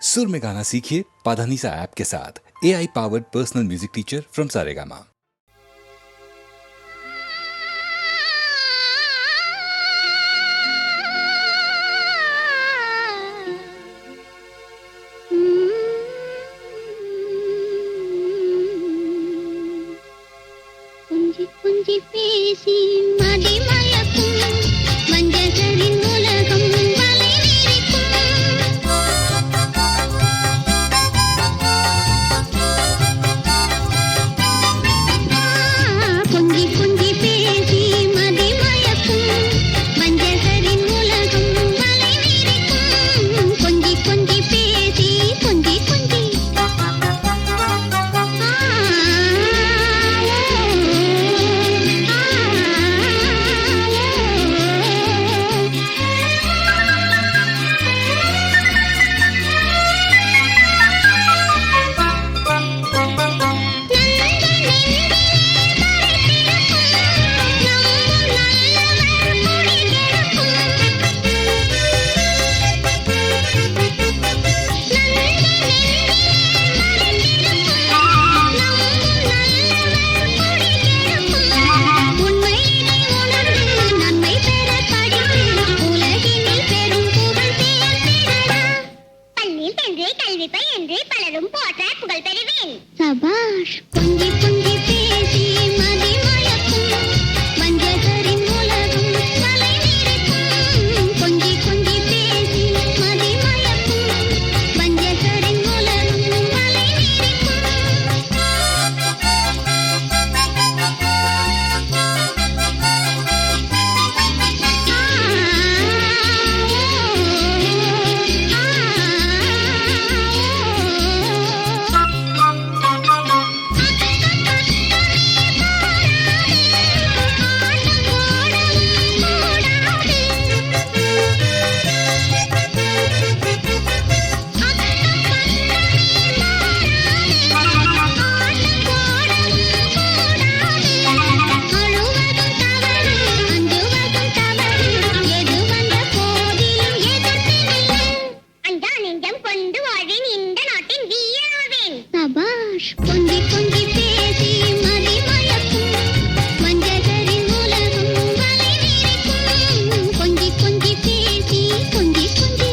सुर में गाना सीखिए पाधानीसा ऐप के साथ। AI powered personal music teacher from Saregama. குஞ்சி குஞ்சி பேசி மதி மயக்கும் மஞ்சரின் உலகம் வலை விரிக்கும். குஞ்சி குஞ்சி பேசி மதி மயக்கும் மஞ்சரின் உலகம் வலை விரிக்கும். குஞ்சி குஞ்சி பேசி குஞ்சி குஞ்சி சபாஷ். கொஞ்சி கொஞ்சி பேசி மதி மயக்கும் மஞ்சரின் உலகம் வலை விரிக்கும். கொஞ்சி கொஞ்சி பேசி மதி மயக்கும் மஞ்சரின் உலகம் வலை சபாஷ். கொஞ்சி கொஞ்சி பேசி மதி மயக்கும் மஞ்சரின் உலகம் வலை விரிக்கும். கொஞ்சி கொஞ்சி பேசி கொஞ்சி கொஞ்சி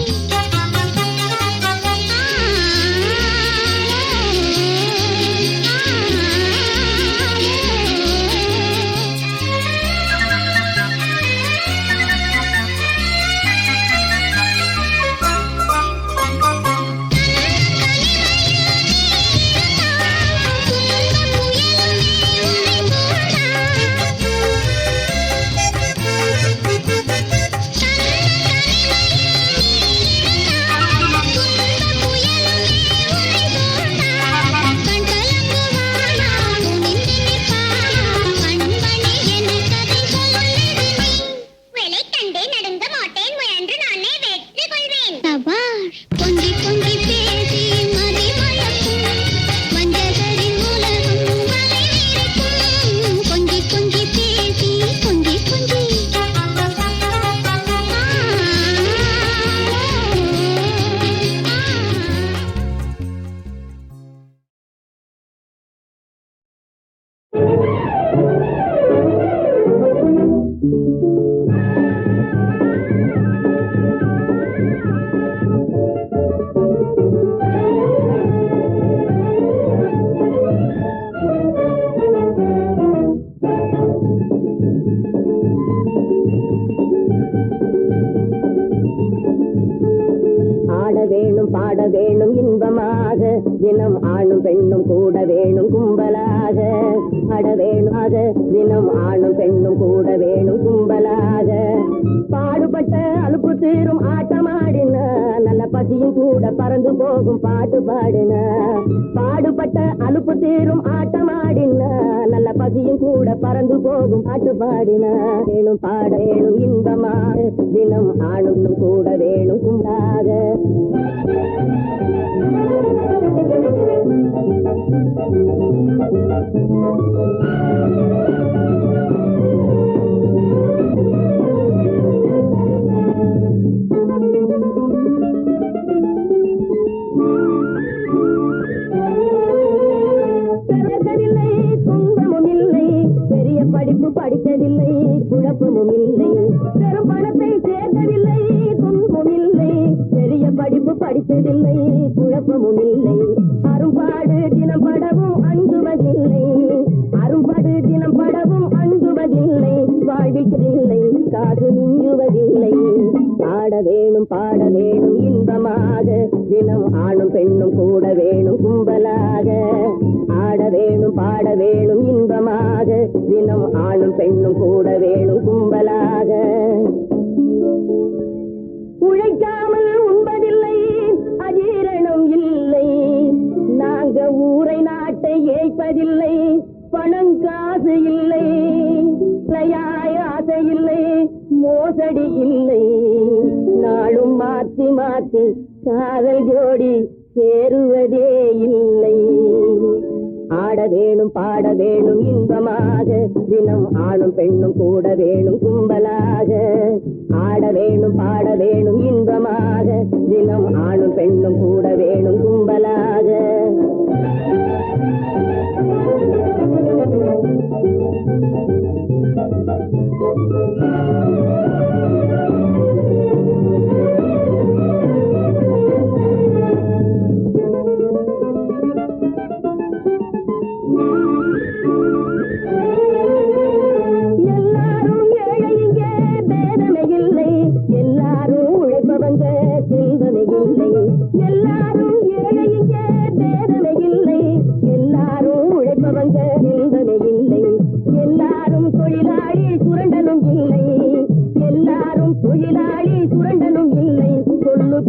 சபாஷ். கொஞ்சி கொஞ்சி பேசி மதி மயக்கும் மஞ்சரின் உலகம் வலை விரிக்கும். கொஞ்சி கொஞ்சி பேசி கொஞ்சி கொஞ்சி ஆட வேணும் பாட வேணும் இன்பமாக தினம் ஆணும் பெண்ணும் கூட வேணும் கும்பலாக. ஆட வேணும் தினம் ஆணும் பெண்ணும் கூட வேணும் கும்பலாக. பாடுபட்ட அலுப்பு தீரும் ஆட்டமாடின நல்ல பசியும் கூட பறந்து போகும் பாட்டு பாடின. பாடுபட்ட அலுப்பு தீரும் ஆட்டமாடின நல்ல பசியும் கூட பறந்து போகும் பாட்டு பாடின. வேணும் பாட வேணும் இன்பமாக தினம் ஆணும் கூட வேணும் கும்பலாக. படிப்பு படிக்கவில்லை குழப்பமும் இல்லை பெரும் பணத்தை சேர்க்கவில்லை துன்பமும் இல்லை பெரிய படிப்பு படித்ததில்லை குழப்பமும் இல்லை அரும்பாடு தினம் படவும் அஞ்சுவதில்லை அரும்பாடு தினம் படவும் அஞ்சுவதில்லை வாழ்விக்கவில்லை காது மிஞ்சுவதில்லை பாட வேணும் இன்பமாக தினம் ஆணும் பெண்ணும் கூட வேணும் கும்பலாக ஆட வேணும் பாட வேணும் இன்பமாக தினம் ஆணும் பெண்ணும் கூட வேணும் கும்பலாக உழைக்காமல் உண்பதில்லை அஜீரணம் இல்லை நாங்க ஊரை நாட்டை ஏய்ப்பதில்லை பணம் காசு இல்லை ஆசை இல்லை மோசடி இல்லை நாளும் மாத்தி மாத்தி காதல் ஜோடி சேருவதே இல்லை ஆட வேணும் பாட வேணும் இன்பமாக தினம் ஆணும் பெண்ணும் கூட வேணும் கும்பலாக ஆட வேணும் பாட வேணும் இன்பமாக தினம் ஆணும் பெண்ணும் கூட வேணும் கும்பலாக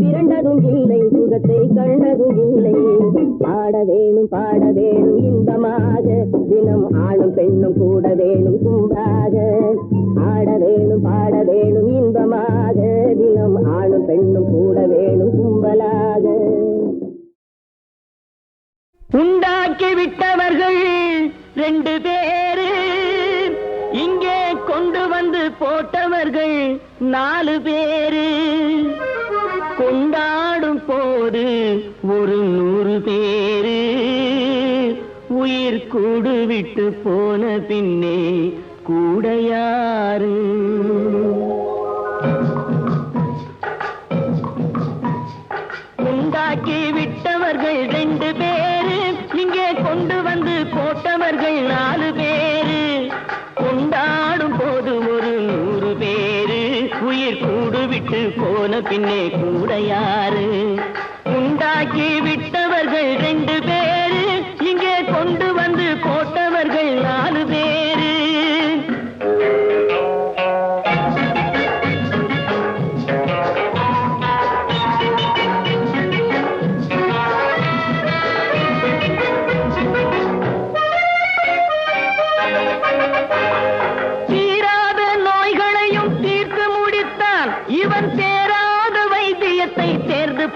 பிறண்டதும் இல்லை சுகத்தை கண்டதும் இல்லை பாட வேணும் இன்பமாக தினம் ஆணும் பெண்ணும் கூட வேணும் கும்பாக ஆட வேணும் பாட வேணும் இன்பமாக தினம் ஆணும் பெண்ணும் கூட வேணும் கும்பலாக உண்டாக்கி விட்டவர்கள் 2 பேரு இங்கே கொண்டு வந்து போட்டவர்கள் 4 பேரு கொண்டாடும் போது ஒரு 100 பேரு உயிர் கூடு விட்டு போன பின்னே கூட யாரு உண்டாக்கி விட்டவர்கள் 2 பேரு இங்கே கொண்டு வந்து போட்டவர்கள் 4 பேரு கொண்டாடும் போது ஒரு 100 பேரு உயிர் கூடு விட்டு போன பின்னே கூட யாரு உண்டாக்கி விட்டவர்கள் 2 பேரு இங்கே கொண்டு வந்து போட்டவர்கள் 4 பேரு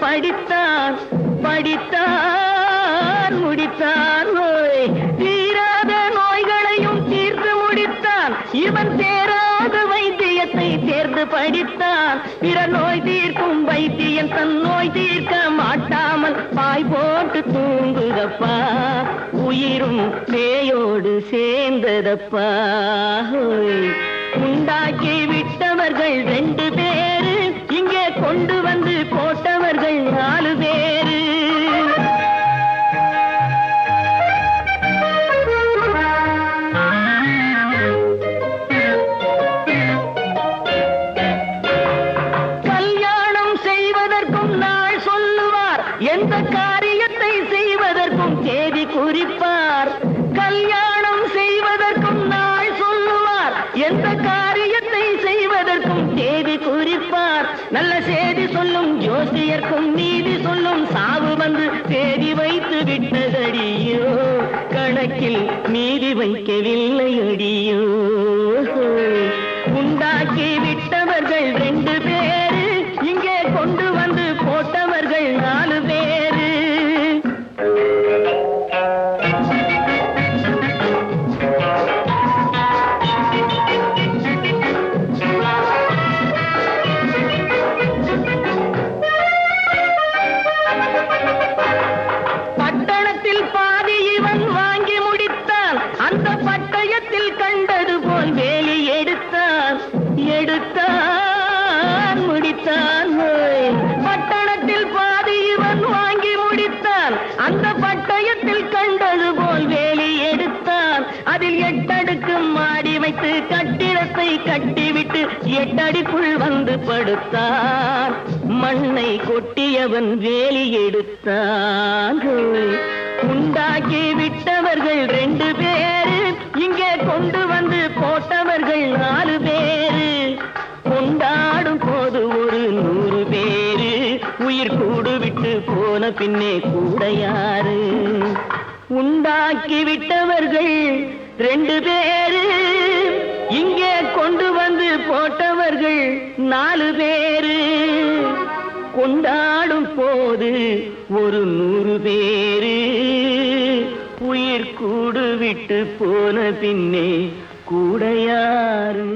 படித்தான் முடித்தான் தீராத நோய்களையும் தீர்த்து முடித்தான் இவன் தேராத வைத்தியத்தை தேர்ந்து படித்தான் பிற நோய் தீர்க்கும் வைத்தியன் தன் நோய் தீர்க்க மாட்டாமல் பாய் போட்டு தூங்குதப்பா உயிரும் பேயோடு சேர்ந்ததப்பா உண்டாக்கி விட்டவர்கள் 2 பேரு இங்கே கொண்டு வந்து போட்டவர்கள் 4 பேரு கல்யாணம் செய்வதற்கும் நாள் சொல்லுவார் எந்த காரியத்தை செய்வதற்கும் தேதி குறிப்பார் கல்யாணம் செய்வதற்கும் நாள் சொல்லுவார் எந்த காரியத்தை செய்வதற்கும் தேதி குறிப்பார் நல்ல செய்தி சொல்லும் ஜோசியர்க்கும் நீதி சொல்லும் சாவு வந்து தேதி வைத்து விட்டதடியோ கணக்கில் நீதி வைக்கவில்லை அடியோ உண்டாக்கி விட்டவர்கள் 2 பேரு இங்கே கொண்டு வந்து போட்டவர்கள் 4 பேரு என்னை கட்டிவிட்டு 8 அடிக்குள் வந்து படுத்தான். மண்ணை கொட்டியவன் வேலி எடுத்தான். உண்டாக்கி விட்டவர்கள் 2 பேரு, இங்கே கொண்டு வந்து போட்டவர்கள் 4 பேரு. கொண்டாடும் போது ஒரு 100 பேரு, உயிர் கூடு விட்டு போன பின்னே கூட யாரு? உண்டாக்கி விட்டவர்கள் 2 பேரு, இங்கே கொண்டு வந்து போட்டவர்கள் 4 பேரு. கொண்டாடும் போது ஒரு 100 பேரு, உயிர் கூடு விட்டு போன பின்னே கூட யாரு?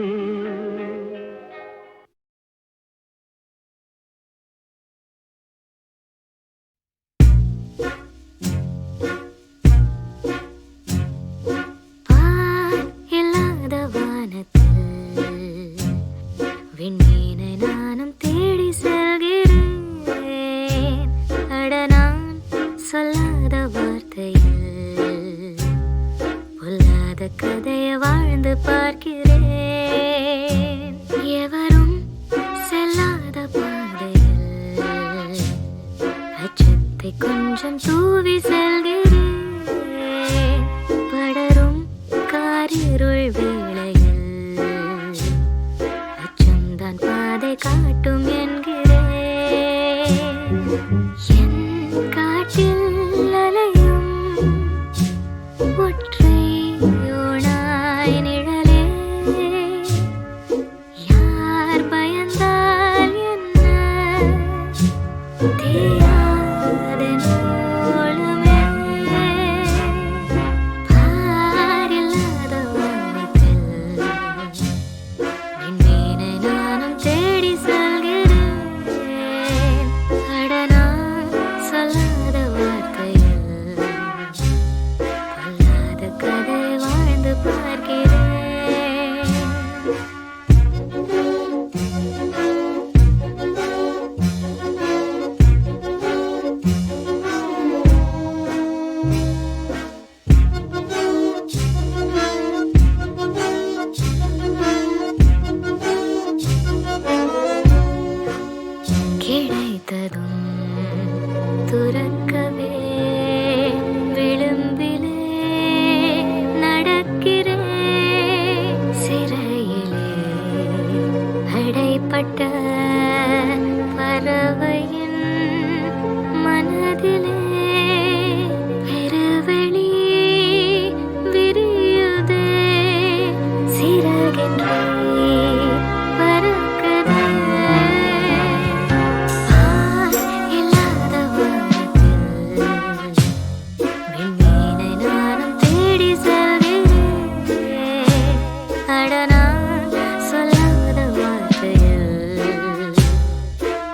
விண்மீனை நானும் தேடி செல்கிறேன். அட நான் சொல்லாத வார்த்தையில் பொல்லாத கதையை வாழ்ந்து பார்க்கிறேன். எவரும் செல்லாத பாதையில் அச்சத்தை கொஞ்சம் தூவி செல்கிறேன். படரும் காரிருள் வேளையில் பாதை காட்டும் என்கிறேன். என் காட்டில் அலையும் ஒற்றை ஓனாய் நிழலே, யார் பயந்தால் என்ன தெரியாதென் போலுமே. பாரில்லாத வானத்தில் விண்மீனை நானும் தேடி செல்கிறேன். அட நான் சொல்லாத வார்த்தையில் பொல்லாத கதை வாழ்ந்து பார்க்கிறேன். கிடைத்ததும் துறக்கவே விளிம்பிலே நடக்கிறேன். சிறையிலே அடைப்பட்ட பறவையின் மனதிலே பெருவெளி விரியுதே. சிறகின்றே பறக்குதே. இல்லாத வானத்தில் விண்மீனை நானும் தேடி செல்கிறேன். அட நான் சொல்லாத வார்த்தையில்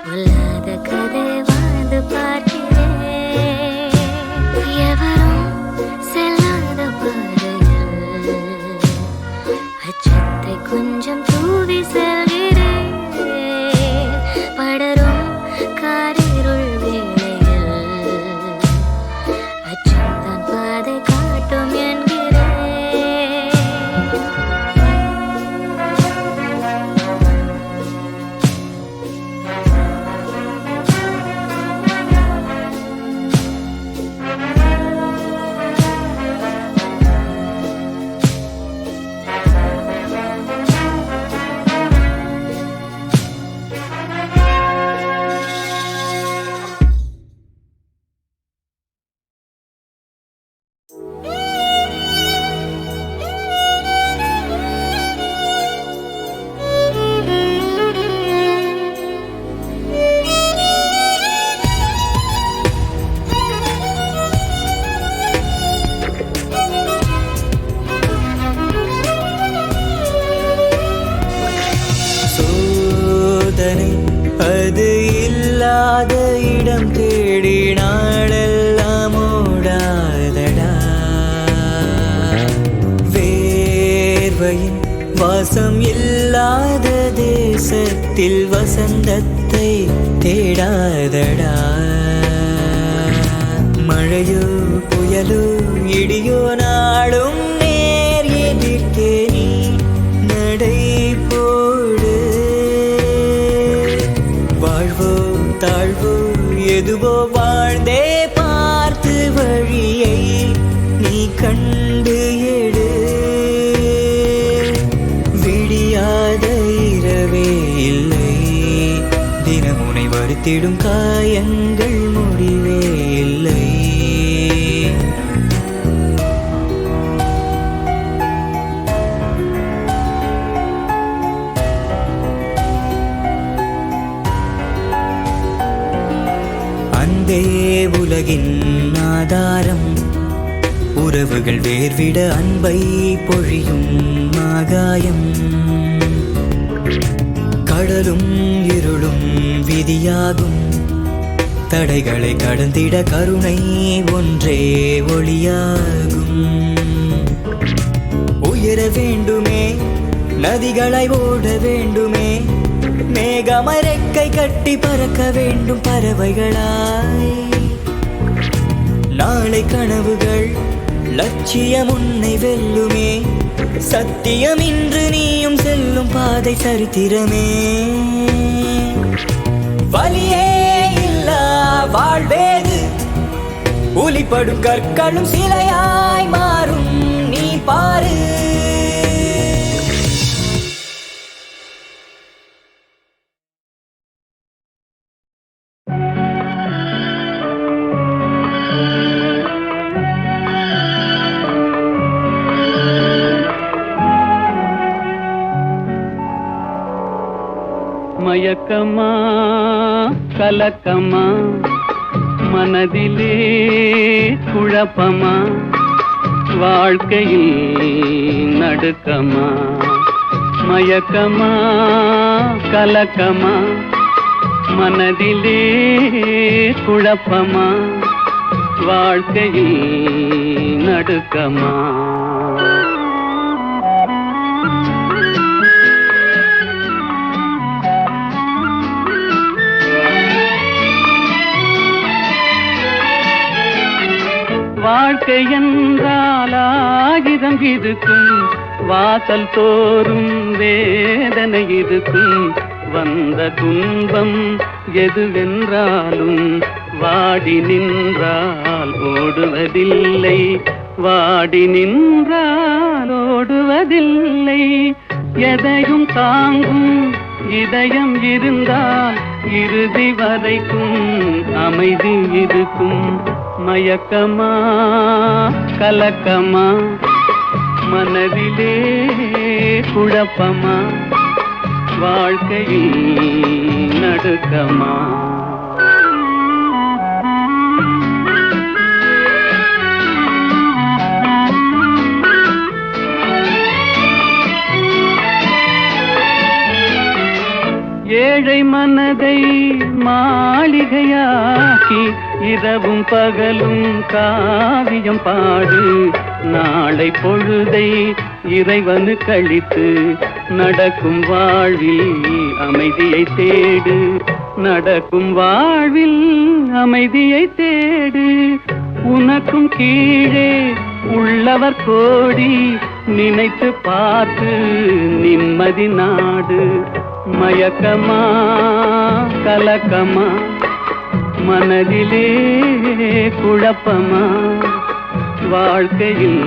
பொல்லாத கதை வாழ்ந்து பார்க்கிறேன். எவரும் செல்லாத பாதையில் அச்சத்தை கொஞ்சம் தூவி செல்கிறேன். படரும் காரிருள் வேளையில் அச்சம்தான் பாதை காட்டும் என்கிறேன். சோதனை அது இல்லாத இடம் தேடி நாளெல்லாம் ஓடாதடா. வேர்வையின் வாசம் இல்லாத தேசத்தில் வசந்தத்தை தேடாதடா. மழையோ புயலோ இடியோ நாடும் நேர் எதிர்க்கே நீ நடை வாழ்ந்தே பார்த்து வழியை நீ கண்டு எடு. விடியாத இரவே இல்லை, தினமுனை வருத்திடும் காயங்கள் முடிவே இல்லை. அன்பே உலகின் ஆதாரம், உறவுகள் வேர்விட அன்பை பொழியும் ஆகாயம். கடலும் இருளும் விதியாகும், தடைகளை கடந்திட கருணை ஒன்றே ஒளியாகும். உயர வேண்டுமே, நதிகளை ஓட வேண்டுமே, மேகமரெக்கை கட்டி பறக்க வேண்டும் பறவைகளாய். நாளை கனவுகள் லட்சியம் உன்னை வெல்லுமே, சத்தியம் இன்று நீயும் செல்லும் பாதை சரித்திரமே. வலியே இல்லா வாழ்வேது, உலிப்படும் கற்களும் சிலையாய் மாறும் நீ பாரு. மயக்கமா கலக்கமா மனதிலே குழப்பமா வாழ்க்கையில் நடுக்கமா. மயக்கமா கலக்கமா மனதிலே குழப்பமா வாழ்க்கையில் நடுக்கமா. வாழ்க்கை என்றால் ஆயிரம் இருக்கும், வாசல் தோறும் வேதனை இருக்கும். வந்த துன்பம் எதுவென்றாலும் வாடி நின்றால் ஓடுவதில்லை, வாடி நின்றால் ஓடுவதில்லை. எதையும் தாங்கும் இதயம் இருந்தால் இறுதி வரைக்கும் அமைதி இருக்கும். மயக்கமா கலக்கமா மனதிலே குழப்பமா வாழ்க்கையில் நடுக்கமா. ஏழை மனதை மாளிகையாக்கி இரவும் பகலும் காவியம் பாடு. நாளை பொழுதை இறைவனு கழித்து நடக்கும் வாழ்வில் அமைதியை தேடு, நடக்கும் வாழ்வில் அமைதியை தேடு. உனக்கும் கீழே உள்ளவர் கோடி, நினைத்து பார்த்து நிம்மதி நாடு. மயக்கமா கலக்கமா மனதிலே குழப்பமா வாழ்க்கையில்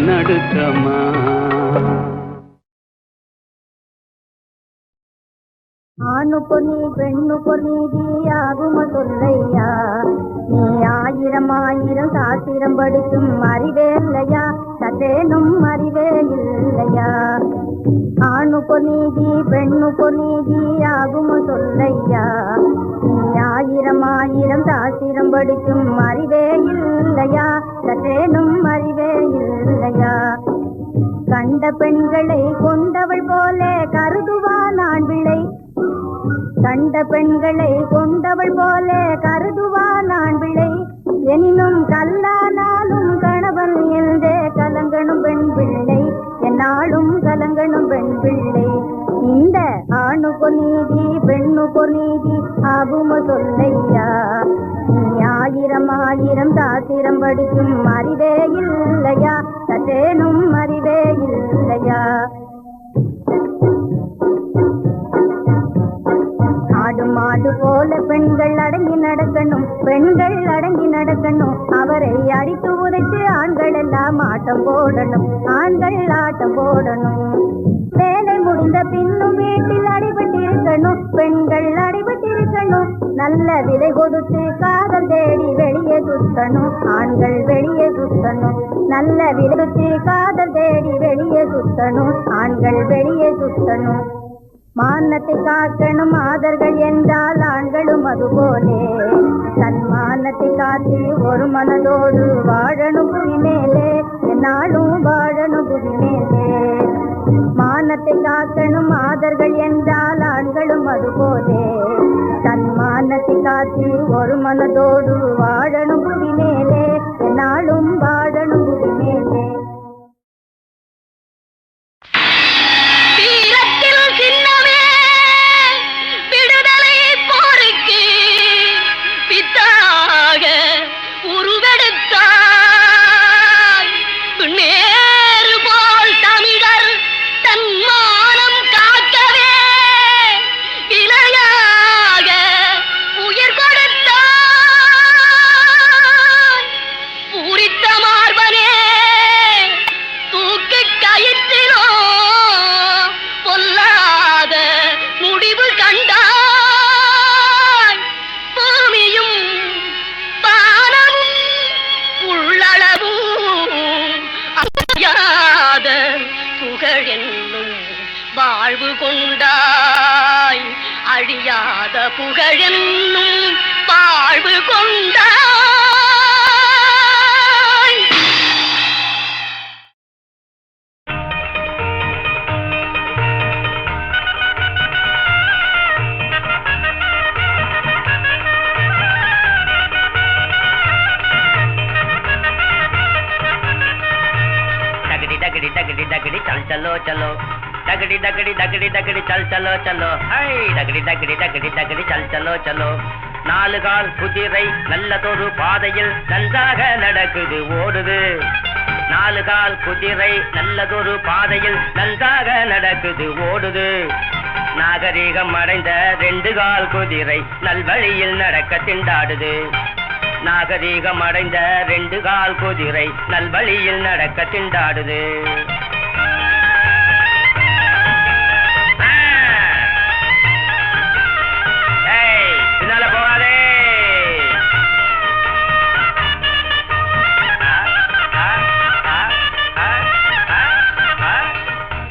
நடுக்கமா. ஆணுக்கு நீ பெண்ணுக்கு நீதியாகும சொல்லையா, நீ ஆயிரம் ஆயிரம் சாத்திரம் படிக்கும் அறிவே இல்லையா, சத்தேனும் அறிவே இல்லையா. ஆணுக்கு நீதி பெண்ணுக்கு நீதியாகும சொல்லையா, நீ ஆயிரம் ஆயிரம் சாத்திரம் படிக்கும் அறிவே இல்லையா, சத்தேனும் அறிவே இல்லையா. கண்ட பெண்களை கொண்டவள் போல கருதுவான் ஆண் பிள்ளை, கண்ட பெண்களை கொண்டவள் போல கருதுவான் ஆண் பிள்ளை. எனினும் கல்லானாலும் கணவன் என்றே கலங்கணும் பெண் பிள்ளை, என்னாலும் கலங்கணும் பெண் பிள்ளை. இந்த ஆணுக்கு நீதி பெண்ணுக்கு நீதி ஆகும சொல்லையா, நீ ஆயிரம் ஆயிரம் சாத்திரம் படிக்கும் அறிவே இல்லையா, சத்தேனும் அறிவே இல்லையா. ஆடு மாடு போல பெண்கள் அடங்கி நடக்கணும், பெண்கள் அடங்கி நடக்கணும், அவரை அடித்து உதைத்து ஆண்கள் எல்லாம் ஆட்டம் போடணும், ஆண்கள் ஆட்டம் போடணும். வேலை முடிந்த பின்னும் வீட்டில் அடிபட்டிருக்கணும், பெண்கள் அடிபட்டிருக்கணும். நல்ல விலை கொடுத்து காதல் தேடி வெளியே சுத்தணும், ஆண்கள் வெளியே சுத்தணும். நல்ல விலை கொடுத்து காதல் தேடி வெளியே சுத்தணும், ஆண்கள் வெளியே சுத்தணும். மானத்தை காக்கணும் மாதர்கள் என்றால் ஆண்களும் அதுபோலே தன்மானத்தை காத்து ஒரு மனதோடு வாழணும் புவி மேலே, என்னாலும் வாழணும் புவி மேலே. மானத்தை காக்கணும் மாதர்கள் என்றால் ஆண்களும் அதுபோலே தன்மானத்தை காத்து ஒரு மனதோடு வாழணும் புவி மேலே, என்னாலும் வாழணும் புவி மேலே. வாழ்வு கொண்டாய் அழியாத புகழென்னும் வாழ்வு கொண்டாய். दगड़ी दगड़ी दगड़ी दगड़ी चल चलो चलो दगड़ी दगड़ी दगड़ी दगड़ी चल चलो चलो हाय दगड़ी दगड़ी दगड़ी दगड़ी चल चलो चलो நாலு கால் குதிரை நல்லதொரு பாதையில் நன்றாக நடக்குது ஓடுது. நாலு கால் குதிரை நல்லதொரு பாதையில் நன்றாக நடக்குது ஓடுது. நாகரீகம் அடைந்த ரெண்டு கால் குதிரை நல்வழியில் நடக்க திண்டாடுது. நாகரீகம் அடைந்த ரெண்டு கால் குதிரை நல்வழியில் நடக்க திண்டாடுது. பின்னால போகாதே.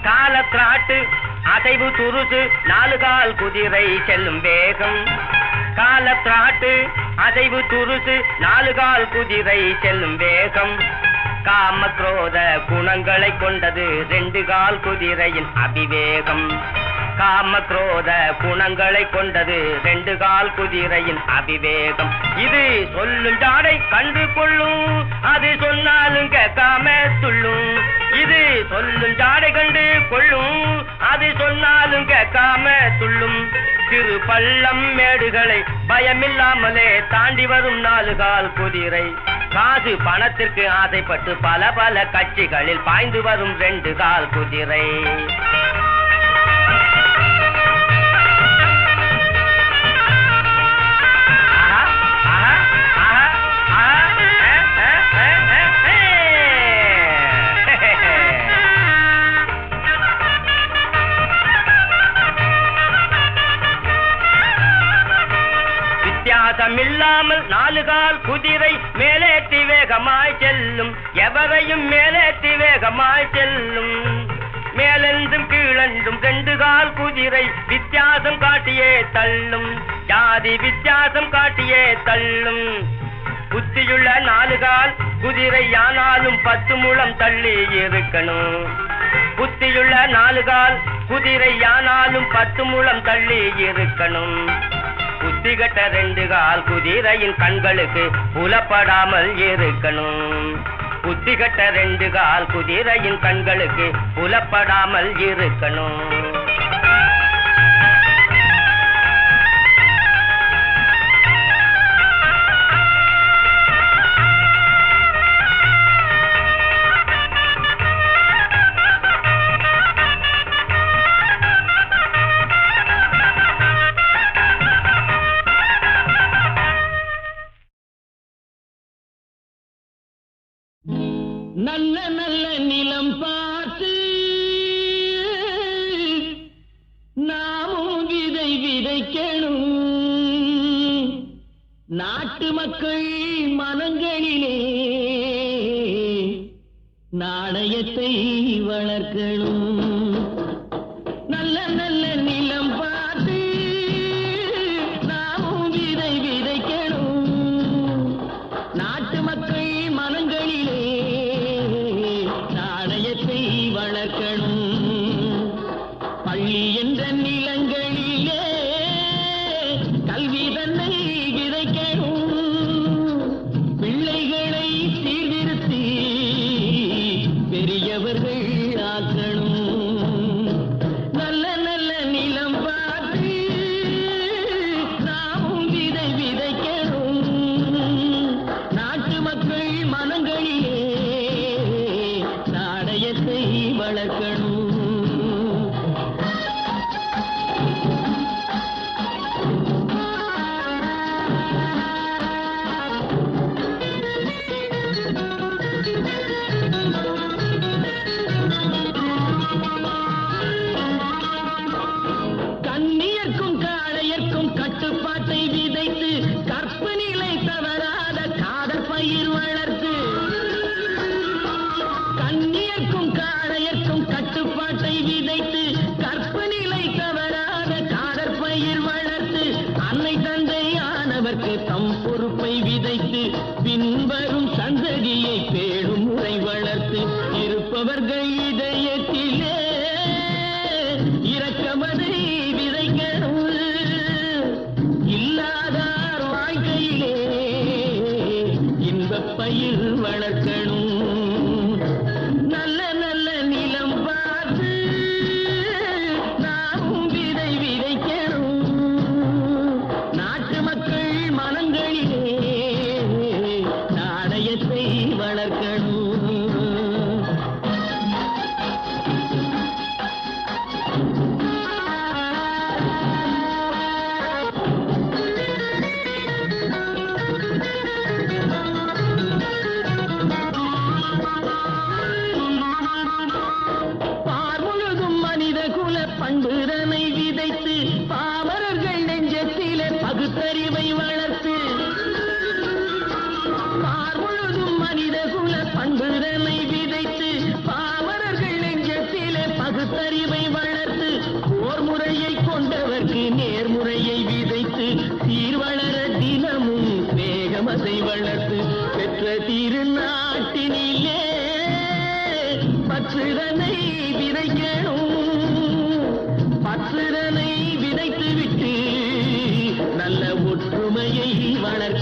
காலத்திராட்டு அசைவு துருசு நாலு கால் குதிரை செல்லும் வேகம். காலத்திராட்டு அசைவு துருசு நாலு கால் குதிரை செல்லும் வேகம். காம குரோத குணங்களை கொண்டது ரெண்டு கால் குதிரையின் அபிவேகம். காம குரோத குணங்களை கொண்டது ரெண்டு கால் குதிரையின் அபிவேகம். இது சொல்லும் ஜாடை கண்டு கொள்ளும், அது சொன்னாலும் கேட்காம துள்ளும். இது சொல்லும் ஜாடை கண்டு கொள்ளும், அது சொன்னாலும் கேட்காம துள்ளும். சிறு பள்ளம் மேடுகளை பயமில்லாமலே தாண்டி வரும் நாலு கால் குதிரை. காசு பணத்திற்கு ஆசைப்பட்டு பல பல கட்சிகளில் பாய்ந்து வரும் ரெண்டு கால் குதிரை. வித்தியாசமில்லாமல் நாலு கால் குதிரை மேலேற்றி வேகமாய் செல்லும். எவரையும் மேலேற்றி வேகமாய் செல்லும். மேலென்றும் கீழென்றும் ரெண்டு கால் குதிரை வித்தியாசம் காட்டியே தள்ளும். ஜாதி வித்தியாசம் காட்டியே தள்ளும். புத்தியுள்ள நாலு கால் குதிரை ஆனாலும் 10 முழம் தள்ளி இருக்கணும். புத்தியுள்ள நாலு கால் குதிரை ஆனாலும் 10 முழம் தள்ளி இருக்கணும். புத்திகட்ட ரெண்டு கால் குதிரையின் கண்களுக்கு புலப்படாமல் இருக்கணும். புத்திகட்ட ரெண்டு கால் குதிரையின் கண்களுக்கு புலப்படாமல் இருக்கணும். நல்ல நல்ல நிலம் பார்த்து நாமும் விதை விதைக்கணும். நாட்டு மக்கள் மனங்களிலே நாணயத்தை வளர்க்கணும். நல்ல நல்ல நிலம் பார்த்து நாமும் விதை விதைக்கணும். நாட்டு மக்கள் மனங்களிலே நாணயத்தை வளர்க்கணும். பள்ளி என்ற நிலங்களிலே கல்வி தன்னை விதைக்கணும். பிள்ளைகளை சீர்திருத்தி பெரியவர்கள் ஆக்கணும். நல்ல நல்ல நிலம் பார்த்து நாமும் விதை விதைக்கணும். நாட்டு மக்கள் மனங்களிலே நாணயத்தை வளர்க்கணும். கண்ணியர்க்கும் காளையர்க்கும் கட்டுப்பாட்டை விதைத்து கற்பு நிலை தவறாத காதல் பயிர் வளர்த்து. கண்ணியர்க்கும் காளையர்க்கும் கட்டுப்பாட்டை விதைத்து கற்பு நிலை தவறாத காதல் பயிர் வளர்த்து. அன்னை தந்தையானவர்க்கு தம் பொறுப்பை விதைத்து பின்வரும் சந்ததியை பேடும் முறை வளர்த்து. இருப்பவர்கள் இதயத்திலே இரக்கமதை விதைக்கணும். இல்லாதார் வாழ்க்கையிலே இன்பப் பயிர் வளர்க்கணும். நல்ல நல்ல நிலம் பார்த்து நாமும் விதை விதைக்கணும். நாட்டு மக்கள் மனங்களிலே நாணயத்தை வளர்க்கணும். பார்முழுதும் மனித குல பண்புதனை விதைத்து பாமரர்கள் நெஞ்சத்திலே பகுத்தறிவை வளர்த்து. பார்முழுதும் மனித குல பண்புதனை விதைத்து பாமரர்கள் நெஞ்சத்திலே பகுத்தறிவை வளர்த்து. போர் முறையை கொண்டவர்க்கு நேர்முறையை விதைத்து சீர்வளர தினமும் வேகமதை வளர்த்து. பெற்ற திருநாட்டினிலே பற்றுதனை விதைக்கணும். பற்றுதனை விதைத்து விட்டு நல்ல ஒற்றுமையை வளர்க்க